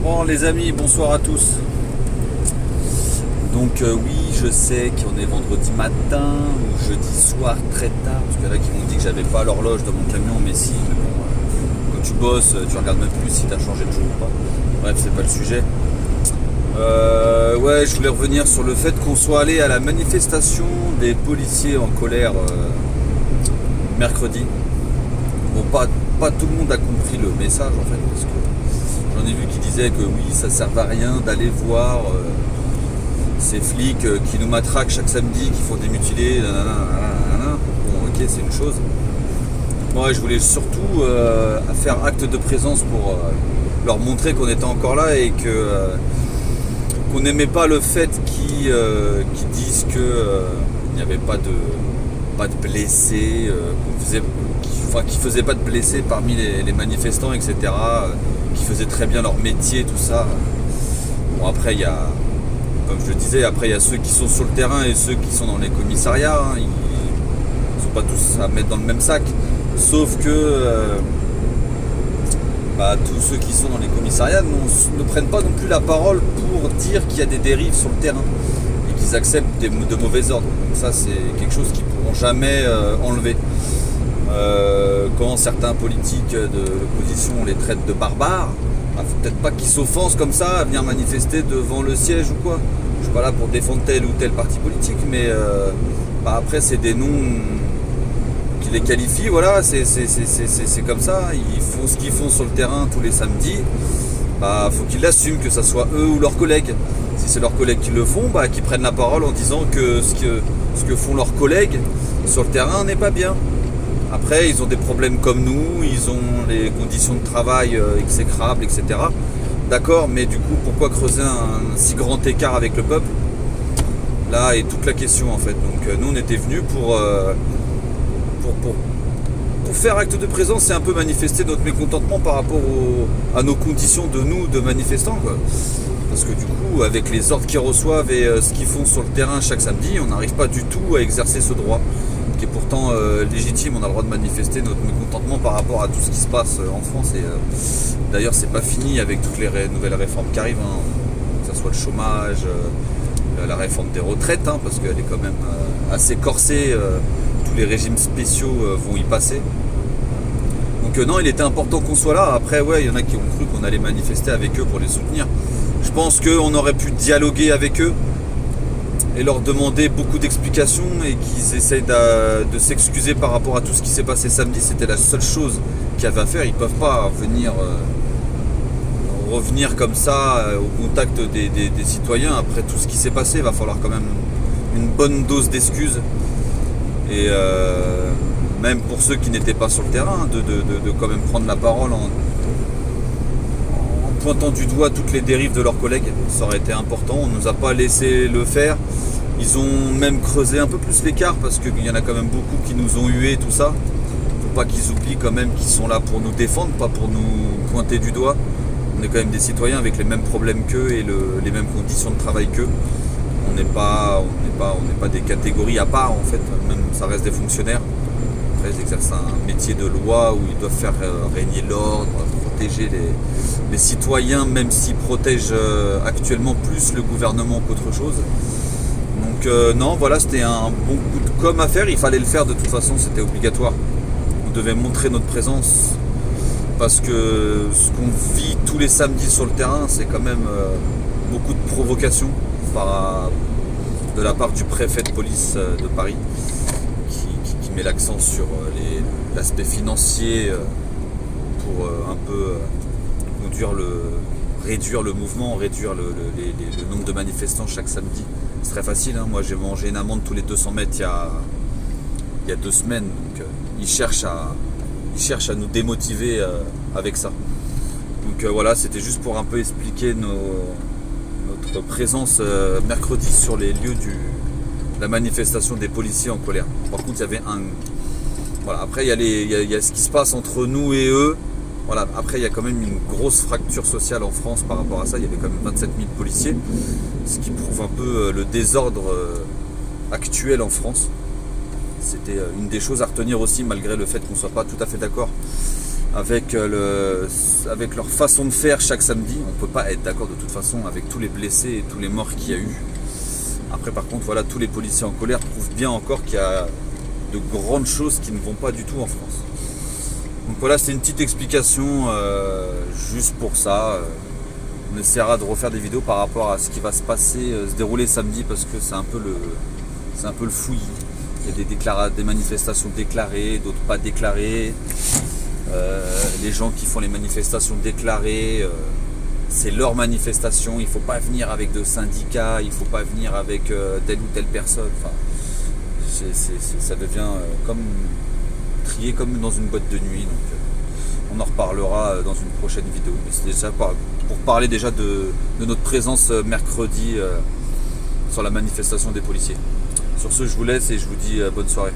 Bon les amis, bonsoir à tous. Donc oui, je sais qu'on est vendredi matin ou jeudi soir très tard, parce qu'il y en a qui m'ont dit que j'avais pas l'horloge dans mon camion, mais si, mais bon, quand tu bosses, tu regardes même plus si tu as changé de jour ou pas. Bref, c'est pas le sujet. Ouais, je voulais revenir sur le fait qu'on soit allé à la manifestation des policiers en colère mercredi. Bon, pas tout le monde a compris le message en fait, parce que j'en ai vu qui disaient que oui, ça servait à rien d'aller voir ces flics qui nous matraquent chaque samedi, qui font des mutilés, nanana. Bon, ok, c'est une chose. Moi, je voulais surtout faire acte de présence pour leur montrer qu'on était encore là et que qu'on n'aimait pas le fait qu'ils disent qu'il n'y avait pas de blessés, qu'ils faisaient pas de blessés parmi les manifestants, etc. Qui faisaient très bien leur métier, tout ça. Bon, après, il y a, comme je le disais, après il y a ceux qui sont sur le terrain et ceux qui sont dans les commissariats. Ils ne sont pas tous à mettre dans le même sac. Sauf que tous ceux qui sont dans les commissariats ne prennent pas non plus la parole pour dire qu'il y a des dérives sur le terrain et qu'ils acceptent de mauvais ordres. Donc ça, c'est quelque chose qu'ils ne pourront jamais enlever. Quand certains politiques de l'opposition les traitent de barbares, faut peut-être pas qu'ils s'offensent comme ça à venir manifester devant le siège ou quoi. Je suis pas là pour défendre tel ou tel parti politique, mais après c'est des noms qui les qualifient, voilà, c'est comme ça. Ils font ce qu'ils font sur le terrain tous les samedis. Faut qu'ils l'assument, que ça soit eux ou leurs collègues. Si c'est leurs collègues qui le font, qu'ils prennent la parole en disant que ce que font leurs collègues sur le terrain n'est pas bien. Après, ils ont des problèmes comme nous, ils ont les conditions de travail exécrables, etc. D'accord, mais du coup, pourquoi creuser un si grand écart avec le peuple? Là est toute la question en fait. Donc nous, on était venus pour faire acte de présence et un peu manifester notre mécontentement par rapport à nos conditions de manifestants, quoi. Parce que du coup, avec les ordres qu'ils reçoivent et ce qu'ils font sur le terrain chaque samedi, on n'arrive pas du tout à exercer ce droit qui est pourtant légitime. On a le droit de manifester notre mécontentement par rapport à tout ce qui se passe en France. Et d'ailleurs, c'est pas fini avec toutes les nouvelles réformes qui arrivent, hein. Que ce soit le chômage, la réforme des retraites, parce qu'elle est quand même assez corsée. Tous les régimes spéciaux vont y passer. Donc non, il était important qu'on soit là. Après, ouais, il y en a qui ont cru qu'on allait manifester avec eux pour les soutenir. Je pense qu'on aurait pu dialoguer avec eux et leur demander beaucoup d'explications et qu'ils essayent de s'excuser par rapport à tout ce qui s'est passé samedi. C'était la seule chose qu'il y avait à faire. Ils ne peuvent pas revenir comme ça au contact des citoyens après tout ce qui s'est passé. Il va falloir quand même une bonne dose d'excuses. Et même pour ceux qui n'étaient pas sur le terrain, de quand même prendre la parole en pointant du doigt toutes les dérives de leurs collègues. Ça aurait été important, on ne nous a pas laissé le faire. Ils ont même creusé un peu plus l'écart parce qu'il y en a quand même beaucoup qui nous ont hués, tout ça. Faut pas qu'ils oublient quand même qu'ils sont là pour nous défendre, pas pour nous pointer du doigt. On est quand même des citoyens avec les mêmes problèmes qu'eux et les mêmes conditions de travail qu'eux. On n'est pas des catégories à part en fait, même ça reste des fonctionnaires. Après ils exercent un métier de loi où ils doivent faire régner l'ordre, protéger les citoyens, même s'ils protègent actuellement plus le gouvernement qu'autre chose. Donc non, voilà, c'était un bon coup de com' à faire, il fallait le faire de toute façon, c'était obligatoire. On devait montrer notre présence parce que ce qu'on vit tous les samedis sur le terrain, c'est quand même beaucoup de provocations de la part du préfet de police de Paris qui met l'accent sur l'aspect financier pour un peu réduire le mouvement, réduire le nombre de manifestants chaque samedi. C'est très facile, moi j'ai mangé une amende tous les 200 mètres il y a 2 semaines, donc ils cherchent à nous démotiver avec ça. Donc voilà, c'était juste pour un peu expliquer notre présence mercredi sur les lieux de la manifestation des policiers en colère. Par contre, il y avait voilà, après il y a ce qui se passe entre nous et eux. Voilà, après il y a quand même une grosse fracture sociale en France par rapport à ça. Il y avait quand même 27 000 policiers, ce qui prouve un peu le désordre actuel en France. C'était une des choses à retenir aussi, malgré le fait qu'on ne soit pas tout à fait d'accord avec leur façon de faire chaque samedi. On ne peut pas être d'accord de toute façon avec tous les blessés et tous les morts qu'il y a eu. Après par contre voilà, tous les policiers en colère prouvent bien encore qu'il y a de grandes choses qui ne vont pas du tout en France. Donc voilà, c'est une petite explication juste pour ça. On essaiera de refaire des vidéos par rapport à ce qui va se passer, se dérouler samedi, parce que c'est un peu le fouillis. Il y a des manifestations déclarées, d'autres pas déclarées. Les gens qui font les manifestations déclarées, c'est leur manifestation. Il ne faut pas venir avec de syndicats, il ne faut pas venir avec telle ou telle personne. Enfin, ça devient comme trié comme dans une boîte de nuit. Donc, on en reparlera dans une prochaine vidéo. Mais c'est déjà pour parler déjà de notre présence mercredi sur la manifestation des policiers. Sur ce, je vous laisse et je vous dis bonne soirée.